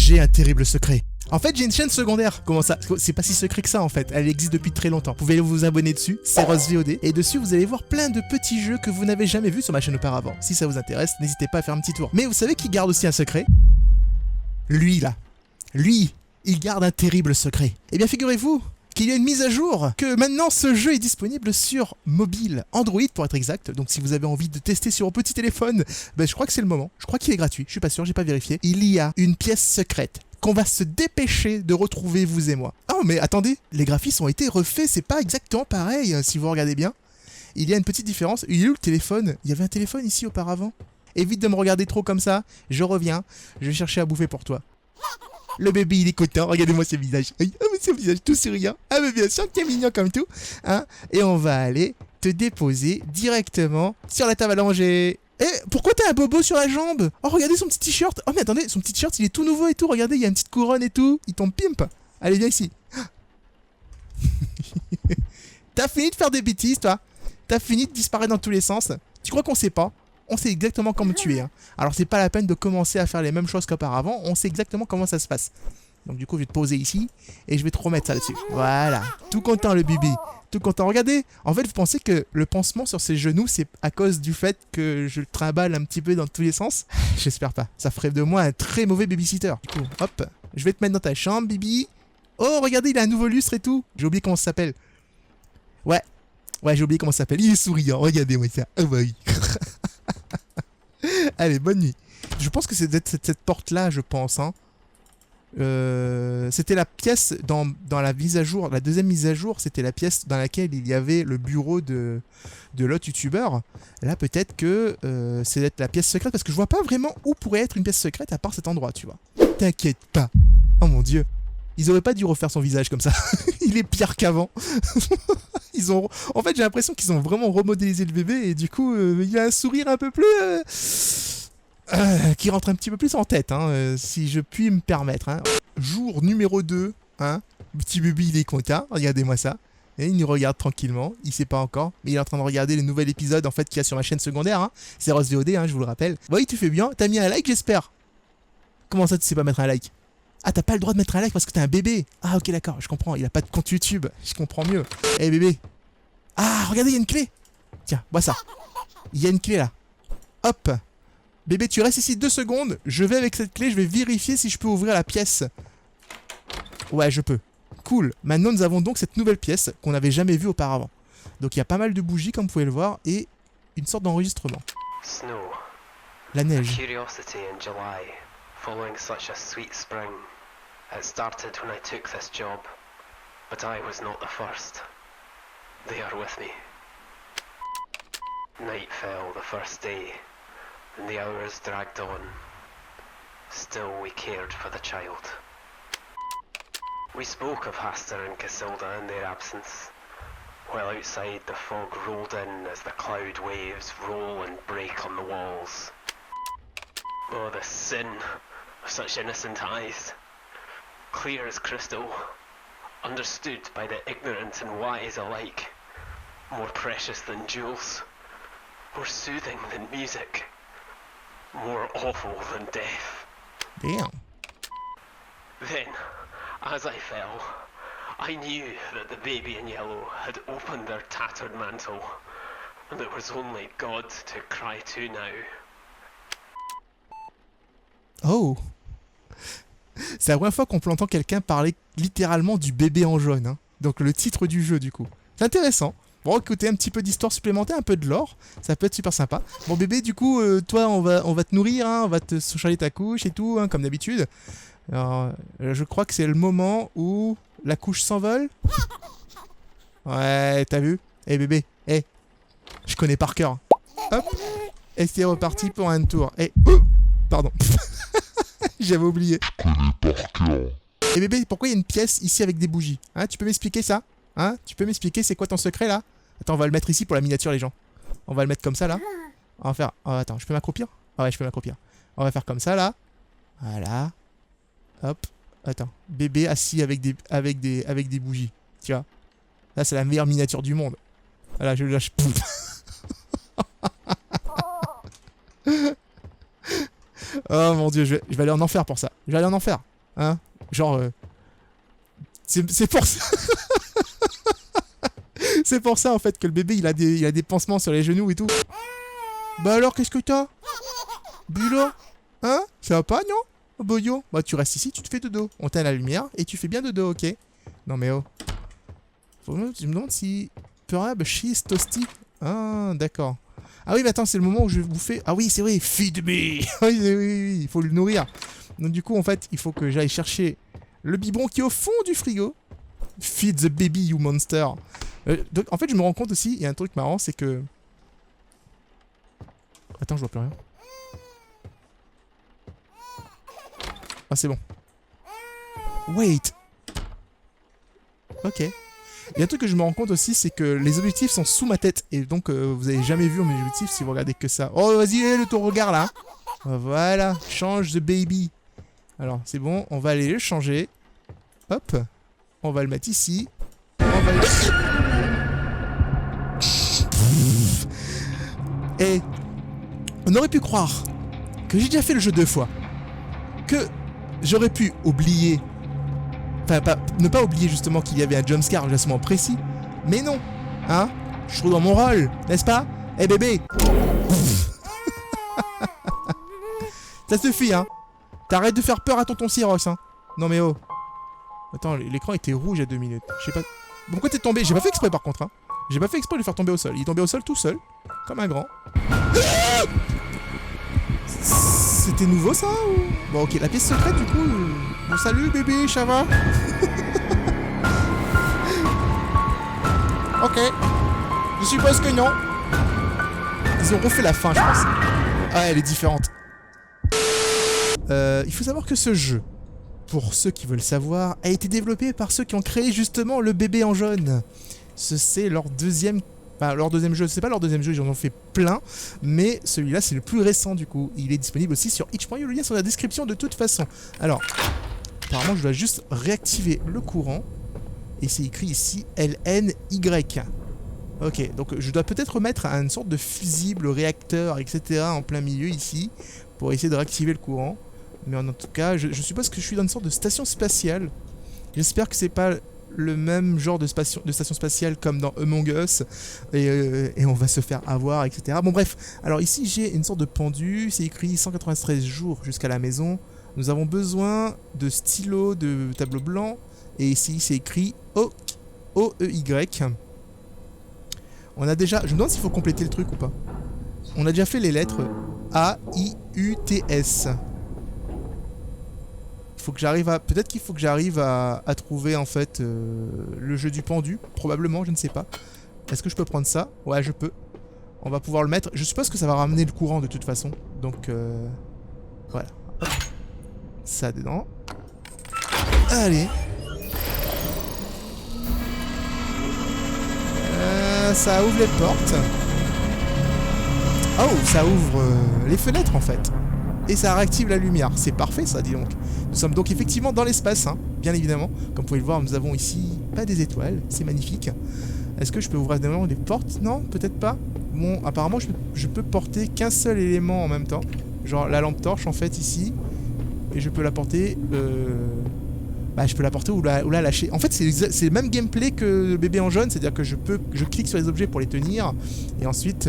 J'ai un terrible secret. En fait, j'ai une chaîne secondaire. Comment ça? C'est pas si secret que ça en fait. Elle existe depuis très longtemps. Vous pouvez vous abonner dessus. C'est Rose VOD. Et dessus, vous allez voir plein de petits jeux que vous n'avez jamais vus sur ma chaîne auparavant. Si ça vous intéresse, n'hésitez pas à faire un petit tour. Mais vous savez qui garde aussi un secret? Lui là. Lui, il garde un terrible secret. Eh bien, figurez-vous qu'il y a une mise à jour, que maintenant ce jeu est disponible sur mobile, Android pour être exact. Donc si vous avez envie de tester sur vos petits téléphones, ben, je crois que c'est le moment. Je crois qu'il est gratuit, je suis pas sûr, j'ai pas vérifié. Il y a une pièce secrète qu'on va se dépêcher de retrouver, vous et moi. Oh mais attendez, les graphismes ont été refaits, c'est pas exactement pareil si vous regardez bien. Il y a une petite différence. Il est où le téléphone? Il y avait un téléphone ici auparavant. Évite de me regarder trop comme ça, je reviens, je vais chercher à bouffer pour toi. Le bébé il est content, regardez-moi ce visage. Oh mais ce visage tout souriant. Ah mais bien sûr qu'il est mignon comme tout. Hein. Et on va aller te déposer directement sur la table à langer. Eh, pourquoi t'as un bobo sur la jambe? Oh regardez son petit t-shirt. Oh mais attendez, son petit t-shirt il est tout nouveau et tout. Regardez, il y a une petite couronne et tout. Il tombe pimp. Allez viens ici. T'as fini de faire des bêtises toi? T'as fini de disparaître dans tous les sens? Tu crois qu'on sait pas? On sait exactement comment tu es. Hein. Alors c'est pas la peine de commencer à faire les mêmes choses qu'auparavant, on sait exactement comment ça se passe. Donc du coup je vais te poser ici et je vais te remettre ça là-dessus. Voilà, tout content le bibi, tout content. Regardez, en fait vous pensez que le pansement sur ses genoux c'est à cause du fait que je le trimballe un petit peu dans tous les sens? J'espère pas, ça ferait de moi un très mauvais babysitter. Du coup, hop, je vais te mettre dans ta chambre bibi. Oh regardez, il a un nouveau lustre et tout. J'ai oublié comment ça s'appelle. Ouais, j'ai oublié comment ça s'appelle. Il est souriant, regardez-moi ça. Oh bah oui. Allez, bonne nuit. Je pense que c'est cette porte-là, je pense. Hein. C'était la pièce dans la mise à jour, la deuxième mise à jour, c'était la pièce dans laquelle il y avait le bureau de l'autre youtubeur. Là, peut-être que c'est la pièce secrète, parce que je vois pas vraiment où pourrait être une pièce secrète à part cet endroit, tu vois. T'inquiète pas. Oh mon dieu. Ils auraient pas dû refaire son visage comme ça. Il est pire qu'avant. En fait, j'ai l'impression qu'ils ont vraiment remodélisé le bébé et du coup, il a un sourire un peu plus... qui rentre un petit peu plus en tête, hein, si je puis me permettre. Hein. Jour numéro 2, hein, petit bébé, il est content. Regardez-moi ça. Et il nous regarde tranquillement. Il sait pas encore, mais il est en train de regarder le nouvel épisode en fait qu'il y a sur ma chaîne secondaire. Hein. C'est Rose VOD, hein, je vous le rappelle. Oui, tu fais bien. T'as mis un like, j'espère. Comment ça, tu sais pas mettre un like? Ah, t'as pas le droit de mettre un like parce que t'es un bébé. Ah, ok, d'accord, je comprends. Il a pas de compte YouTube. Je comprends mieux. Eh, hey, bébé. Ah, regardez, il y a une clé. Tiens, vois ça. Il y a une clé là. Hop. Bébé, tu restes ici 2 secondes. Je vais avec cette clé, je vais vérifier si je peux ouvrir la pièce. Ouais, je peux. Cool. Maintenant, nous avons donc cette nouvelle pièce qu'on n'avait jamais vue auparavant. Donc, il y a pas mal de bougies, comme vous pouvez le voir, et une sorte d'enregistrement. Snow. La neige. Curiosity in July, following such a sweet spring. It started when I took this job, but I was not the first. They are with me. Night fell the first day, and the hours dragged on. Still we cared for the child. We spoke of Hastur and Casilda in their absence, while outside the fog rolled in as the cloud waves roll and break on the walls. Oh, the sin of such innocent eyes, clear as crystal, understood by the ignorant and wise alike, more precious than jewels, more soothing than music, more awful than death. Damn. Then, as I fell, I knew that the baby in yellow had opened their tattered mantle, and it was only God to cry to now. Oh. C'est la première fois qu'on entend quelqu'un parler littéralement du bébé en jaune. Hein. Donc le titre du jeu du coup. C'est intéressant. Bon, écoutez, un petit peu d'histoire supplémentaire, un peu de lore, ça peut être super sympa. Bon bébé, du coup, toi, on va te nourrir, hein, on va te changer ta couche et tout, hein, comme d'habitude. Alors, je crois que c'est le moment où la couche s'envole. Ouais, t'as vu? Eh bébé, je connais par cœur. Hop, et c'est reparti pour un tour. Pardon. J'avais oublié. Et bébé, pourquoi il y a une pièce ici avec des bougies? Hein, tu peux m'expliquer ça? Hein, tu peux m'expliquer c'est quoi ton secret là? Attends, on va le mettre ici pour la miniature les gens. On va le mettre comme ça là. On va faire... Oh, attends, je peux m'accroupir? Ah ouais, je peux m'accroupir. On va faire comme ça là. Voilà. Hop. Attends. Bébé assis avec des bougies. Tu vois? Là, c'est la meilleure miniature du monde. Voilà, je le lâche. Oh mon dieu, je vais aller en enfer pour ça. Je vais aller en enfer. Hein? Genre... C'est pour ça... C'est pour ça en fait que le bébé il a des pansements sur les genoux et tout. Bah alors qu'est-ce que t'as? Bulo? Hein? Ça va pas, non? Bah yo, bah tu restes ici, tu te fais dodo. On t'aime la lumière et tu fais bien dodo, ok? Non mais oh. Je me demande si... Perhaps she's toasty. Ah, d'accord. Ah oui, mais attends, c'est le moment où je vous fais... Ah oui, c'est vrai, feed me. Oui, il faut le nourrir. Donc du coup, en fait, il faut que j'aille chercher le biberon qui est au fond du frigo. Feed the baby, you monster. Donc, en fait, je me rends compte aussi, il y a un truc marrant, c'est que... Attends, je vois plus rien. Ah, c'est bon. Wait. Ok. Il y a un truc que je me rends compte aussi, c'est que les objectifs sont sous ma tête. Et donc, vous avez jamais vu mes objectifs si vous regardez que ça. Oh, vas-y, le ton regard, là. Voilà, change the baby. Alors, c'est bon, on va aller le changer. Hop. On va le mettre ici. On va le... Et on aurait pu croire que j'ai déjà fait le jeu 2 fois. Que j'aurais pu oublier... Enfin, ne pas oublier justement qu'il y avait un jumpscare justement précis. Mais non. Hein? Je suis trop dans mon rôle, n'est-ce pas? Eh bébé. Ça suffit, hein. T'arrêtes de faire peur à tonton Cyros, hein. Non mais oh. Attends, l'écran était rouge il y a 2 minutes. Je sais pas... Pourquoi t'es tombé? J'ai pas fait exprès par contre, hein. J'ai pas fait exprès de le faire tomber au sol. Il est tombé au sol tout seul. Comme un grand. C'était nouveau ça ou... Bon ok, la pièce secrète du coup... Bon salut bébé, ça va? Ok. Je suppose que non. Ils ont refait la fin je pense. Ah elle est différente. Il faut savoir que ce jeu, pour ceux qui veulent savoir, a été développé par ceux qui ont créé justement le bébé en jaune. C'est leur deuxième... Enfin, leur deuxième jeu, c'est pas leur deuxième jeu, ils en ont fait plein, mais celui-là c'est le plus récent du coup. Il est disponible aussi sur itch.io, le lien sur la description de toute façon. Alors, apparemment je dois juste réactiver le courant, et c'est écrit ici LNY. Ok, donc je dois peut-être mettre une sorte de fusible, réacteur, etc. en plein milieu ici, pour essayer de réactiver le courant. Mais en tout cas, je suppose que je suis dans une sorte de station spatiale. J'espère que c'est pas le même genre de station spatiale comme dans Among Us et on va se faire avoir, etc. Bon bref, alors ici j'ai une sorte de pendu, c'est écrit 193 jours jusqu'à la maison. Nous avons besoin de stylos, de tableau blanc et ici c'est écrit OEY. On a déjà, je me demande s'il faut compléter le truc ou pas. On a déjà fait les lettres A, I, U, T, S. Faut que j'arrive à... Peut-être qu'il faut que j'arrive à trouver en fait le jeu du pendu. Probablement, je ne sais pas. Est-ce que je peux prendre ça? Ouais, je peux. On va pouvoir le mettre. Je suppose que ça va ramener le courant de toute façon. Donc, voilà. Hop. Ça dedans. Allez. Ça ouvre les portes. Oh, ça ouvre les fenêtres en fait. Et ça réactive la lumière. C'est parfait ça, dis donc. Nous sommes donc effectivement dans l'espace, hein, bien évidemment. Comme vous pouvez le voir, nous avons ici pas des étoiles. C'est magnifique. Est-ce que je peux ouvrir des portes? Non, peut-être pas. Bon, apparemment, je peux porter qu'un seul élément en même temps. Genre la lampe torche en fait ici. Et je peux la porter... Bah, je peux la porter ou la lâcher. En fait, c'est le même gameplay que le bébé en jaune. C'est-à-dire que je clique sur les objets pour les tenir. Et ensuite,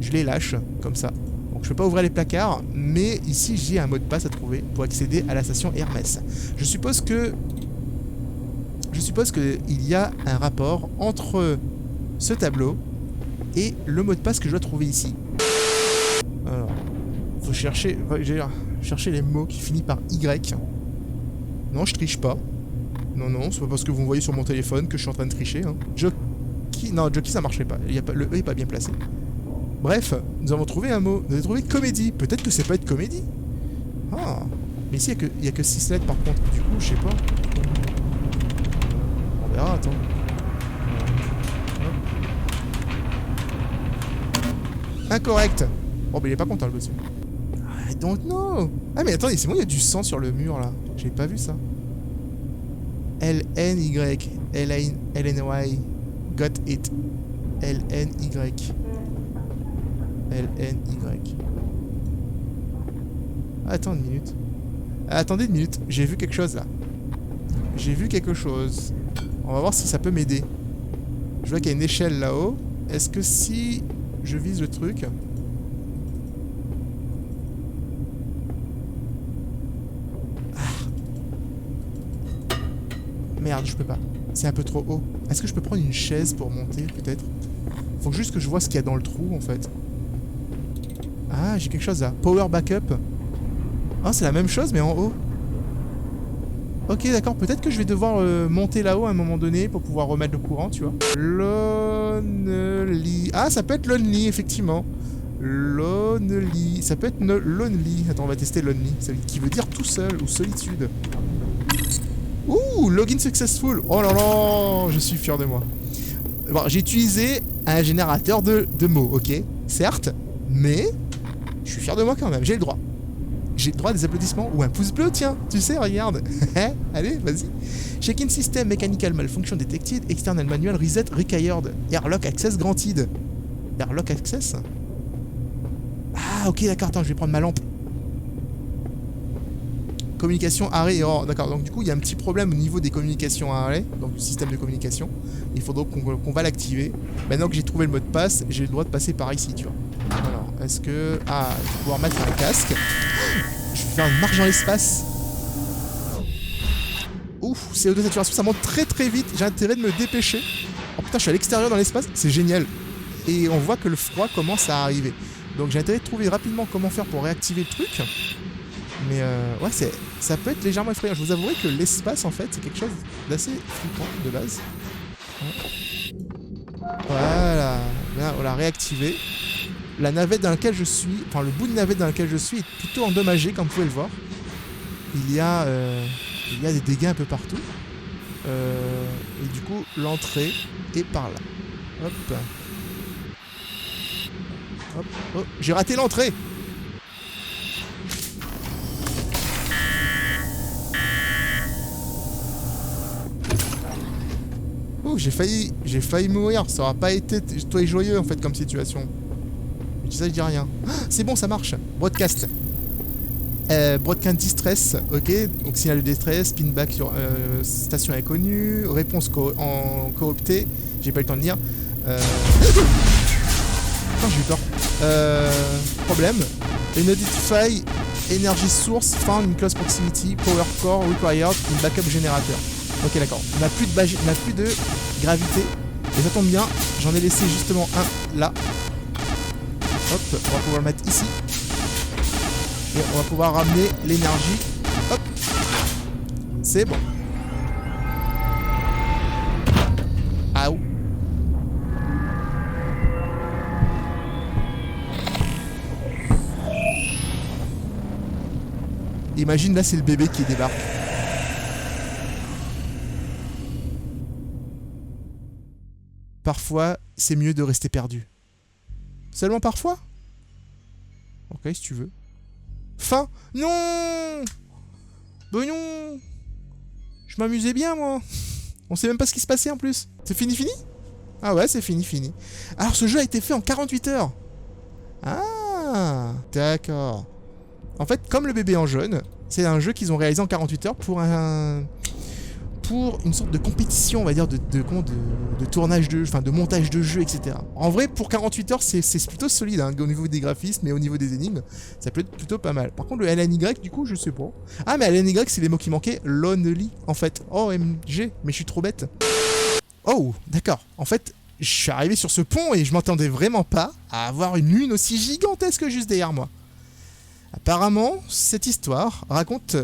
je les lâche comme ça. Donc je peux pas ouvrir les placards, mais ici j'ai un mot de passe à trouver pour accéder à la station Hermès. Je suppose que il y a un rapport entre ce tableau et le mot de passe que je dois trouver ici. Alors, faut chercher les mots qui finissent par Y. Non, je triche pas. Non, c'est pas parce que vous me voyez sur mon téléphone que je suis en train de tricher. Hein. Jockey, non, jockey ça marcherait pas. Le E est pas bien placé. Bref, nous avons trouvé un mot. Nous avons trouvé comédie. Peut-être que c'est pas être comédie. Ah. Mais ici, il y a que 6 lettres par contre. Du coup, je sais pas. On verra, attends. Incorrect. Oh, mais il est pas content le monsieur. I don't know. Ah, mais attendez, c'est bon, il y a du sang sur le mur là. J'ai pas vu ça. L-N-Y. L-N-Y. Got it. L-N-Y. L-N-Y. Attends une minute. Attendez une minute, j'ai vu quelque chose là. J'ai vu quelque chose. On va voir si ça peut m'aider. Je vois qu'il y a une échelle là-haut. Est-ce que si je vise le truc... Merde, je peux pas. C'est un peu trop haut. Est-ce que je peux prendre une chaise pour monter, peut-être? Faut juste que je vois ce qu'il y a dans le trou, en fait. Ah, j'ai quelque chose là. Power backup. Ah, c'est la même chose, mais en haut. Ok, d'accord. Peut-être que je vais devoir monter là-haut à un moment donné pour pouvoir remettre le courant, tu vois. Lonely. Ah, ça peut être Lonely, effectivement. Lonely. Ça peut être Lonely. Attends, on va tester Lonely. Qui veut dire tout seul ou solitude. Ouh, login successful. Oh là là, je suis fier de moi. Bon, j'ai utilisé un générateur de mots, ok? Certes, mais je suis fier de moi quand même, j'ai le droit. J'ai le droit à des applaudissements ou un pouce bleu, tiens, tu sais, regarde. Allez, vas-y. Check-in system, mechanical malfunction detected, external manual reset required, airlock access granted. Airlock access? Ah, ok, d'accord, attends, je vais prendre ma lampe. Communication arrêt et erreur. D'accord, donc du coup il y a un petit problème au niveau des communications arrêt, donc du système de communication. Il faudra qu'on va l'activer. Maintenant que j'ai trouvé le mot de passe, j'ai le droit de passer par ici, tu vois. Alors, est-ce que... Ah, je vais pouvoir mettre un casque. Je vais faire une marche dans l'espace. Ouf, CO2 saturation, ça monte très très vite. J'ai intérêt de me dépêcher. Oh putain, je suis à l'extérieur dans l'espace, c'est génial. Et on voit que le froid commence à arriver. Donc j'ai intérêt de trouver rapidement comment faire pour réactiver le truc. Mais ouais, ça peut être légèrement effrayant. Je vous avouerai que l'espace, en fait, c'est quelque chose d'assez flippant de base. Voilà. Là, on l'a réactivé. La navette dans laquelle je suis, enfin le bout de navette dans lequel je suis est plutôt endommagé, comme vous pouvez le voir. Il y a des dégâts un peu partout. Et du coup, l'entrée est par là. Hop. Hop. Oh, j'ai raté l'entrée. Oh, j'ai failli mourir. Ça aura pas été toi et joyeux en fait comme situation. Je dis ça, je dis rien. Ah, c'est bon, ça marche. Broadcast. Broadcast distress, ok. Donc signal de détresse, pinback sur station inconnue, réponse en coopté. J'ai pas eu le temps de lire. Putain, j'ai eu peur. Problème. Identify energy source found in close proximity. Power core required in backup generator. Ok, d'accord. On n'a plus de gravité. Et ça tombe bien, j'en ai laissé justement un là. Hop, on va pouvoir le mettre ici. Et on va pouvoir ramener l'énergie. Hop. C'est bon. Ah ouh. Imagine là, c'est le bébé qui débarque. Parfois, c'est mieux de rester perdu. Seulement parfois? Ok, si tu veux. Fin? Non! Ben non! Je m'amusais bien, moi. On sait même pas ce qui se passait en plus. C'est fini? Ah ouais, c'est fini. Alors, ce jeu a été fait en 48 heures. Ah, d'accord. En fait, comme le bébé en jaune, c'est un jeu qu'ils ont réalisé en 48 heures pour une sorte de compétition, on va dire, de tournage de jeu, enfin de montage de jeu, etc. En vrai, pour 48 heures, c'est plutôt solide, hein, au niveau des graphismes et au niveau des énigmes, ça peut être plutôt pas mal. Par contre, le LNY, du coup, je sais pas. Ah, mais LNY, c'est les mots qui manquaient, lonely, en fait. Oh, MG, mais je suis trop bête. Oh, d'accord. En fait, je suis arrivé sur ce pont et je m'attendais vraiment pas à avoir une lune aussi gigantesque juste derrière moi. Apparemment, cette histoire raconte...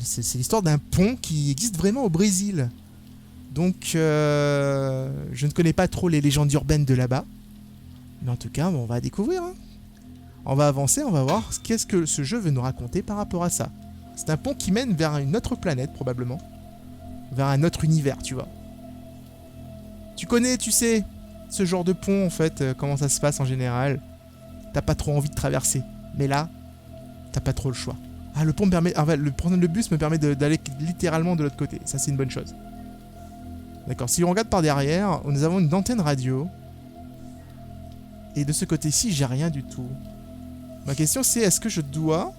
c'est l'histoire d'un pont qui existe vraiment au Brésil. Donc, je ne connais pas trop les légendes urbaines de là-bas. Mais en tout cas, on va découvrir. Hein. On va avancer, on va voir qu'est-ce que ce jeu veut nous raconter par rapport à ça. C'est un pont qui mène vers une autre planète, probablement. Vers un autre univers, tu vois. Tu connais, tu sais, ce genre de pont, en fait, comment ça se passe en général. T'as pas trop envie de traverser. Mais là... t'as pas trop le choix. Ah, le pont me permet... Ah, le bus me permet d'aller littéralement de l'autre côté. Ça, c'est une bonne chose. D'accord, si on regarde par derrière, nous avons une antenne radio. Et de ce côté-ci, j'ai rien du tout. Ma question, c'est est-ce que je dois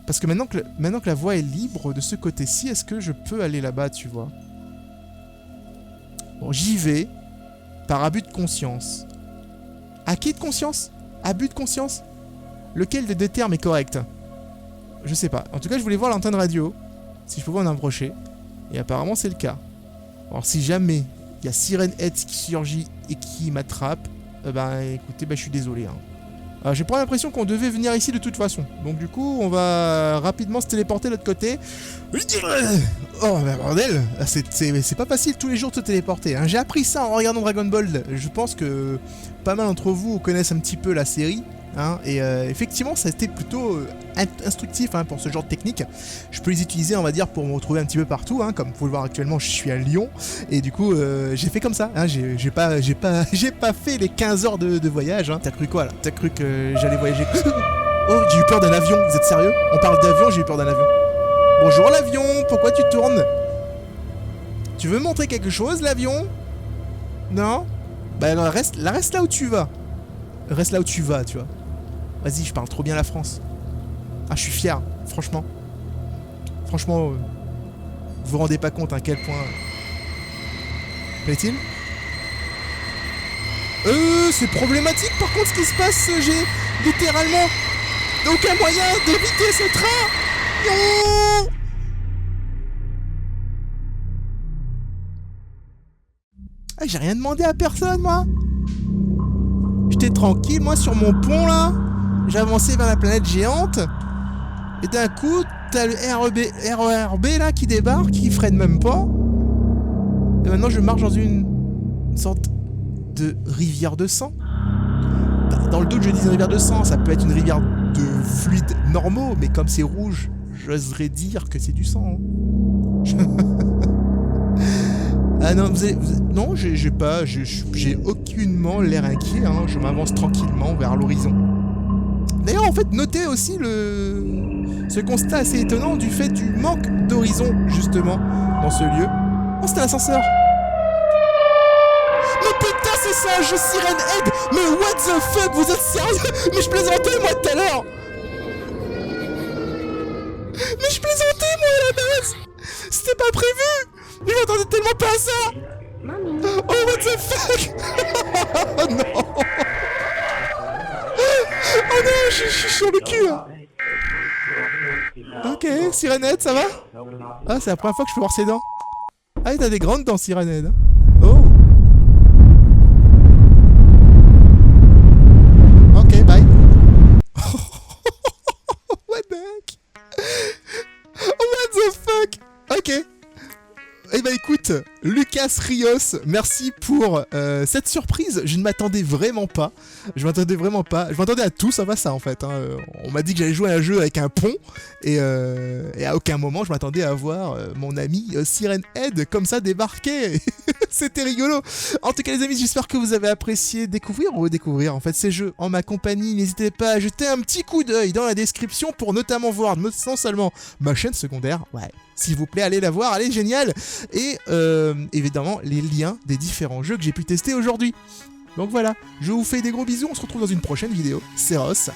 Parce que maintenant que la voie est libre de ce côté-ci, est-ce que je peux aller là-bas, tu vois? Bon, j'y vais. Par abus de conscience. Acquis de conscience? Abus de conscience? Lequel des deux termes est correct? Je sais pas. En tout cas, je voulais voir l'antenne radio. Si je pouvais en approcher. Et apparemment, c'est le cas. Alors, si jamais il y a Siren Head qui surgit et qui m'attrape, ben écoutez, je suis désolé. Hein. J'ai pas l'impression qu'on devait venir ici de toute façon. Donc du coup, on va rapidement se téléporter de l'autre côté. Oh, bah bordel, c'est pas facile tous les jours de se téléporter. Hein. J'ai appris ça en regardant Dragon Ball. Je pense que pas mal d'entre vous connaissent un petit peu la série. Hein, et effectivement, ça a été plutôt instructif pour ce genre de technique. Je peux les utiliser, on va dire, pour me retrouver un petit peu partout. Hein, comme vous pouvez le voir actuellement, je suis à Lyon. Et du coup, j'ai fait comme ça. Hein, j'ai pas fait les 15 heures de voyage. Hein. T'as cru quoi là? T'as cru que j'allais voyager? Oh, j'ai eu peur d'un avion. Vous êtes sérieux? On parle d'avion, j'ai eu peur d'un avion. Bonjour l'avion, pourquoi tu tournes? Tu veux montrer quelque chose, l'avion? Non? Bah reste là où tu vas. Reste là où tu vas, tu vois. Vas-y, je parle trop bien la France. Ah, je suis fier, franchement. Franchement, vous vous rendez pas compte à quel point... Plaît-il? C'est problématique par contre ce qui se passe. J'ai littéralement aucun moyen d'éviter ce train. Non! Ah, j'ai rien demandé à personne, moi. J'étais tranquille, moi, sur mon pont, là. J'avançais vers la planète géante. Et d'un coup, t'as le RERB, là, qui débarque, qui freine même pas. Et maintenant, je marche dans une sorte de rivière de sang. Dans le doute, je dis une rivière de sang. Ça peut être une rivière de fluides normaux, mais comme c'est rouge, j'oserais dire que c'est du sang. Ah non, non, j'ai aucunement l'air inquiet, hein. Je m'avance tranquillement vers l'horizon. D'ailleurs, en fait, notez aussi ce constat assez étonnant du fait du manque d'horizon, justement, dans ce lieu. Oh, c'était l'ascenseur. Mais putain, c'est ça, je Siren Head. Mais what the fuck, vous êtes sérieux? Mais je plaisantais, moi, tout à l'heure. Mais je plaisantais, moi, à la base. C'était pas prévu. Je m'attendais tellement pas à ça. Oh, what the fuck. Oh non. Oh non, je suis sur le cul, hein. Ok, Siren Head, ça va? Ah, c'est la première fois que je peux voir ses dents. Ah, t'as des grandes dents, Siren Head. Oh. Ok, bye. What the heck? What the fuck? Ok. Eh ben écoute, Lucas Rios, merci pour cette surprise. Je ne m'attendais vraiment pas. Je m'attendais à tout, ça va ça en fait. Hein. On m'a dit que j'allais jouer à un jeu avec un pont. Et à aucun moment je m'attendais à voir mon ami Siren Head comme ça débarquer. C'était rigolo. En tout cas les amis, j'espère que vous avez apprécié découvrir ou redécouvrir en fait ces jeux en ma compagnie. N'hésitez pas à jeter un petit coup d'œil dans la description pour notamment voir non seulement ma chaîne secondaire. Ouais. S'il vous plaît, allez la voir, elle est géniale. Et évidemment, les liens des différents jeux que j'ai pu tester aujourd'hui. Donc voilà, je vous fais des gros bisous, on se retrouve dans une prochaine vidéo. C'est Ross.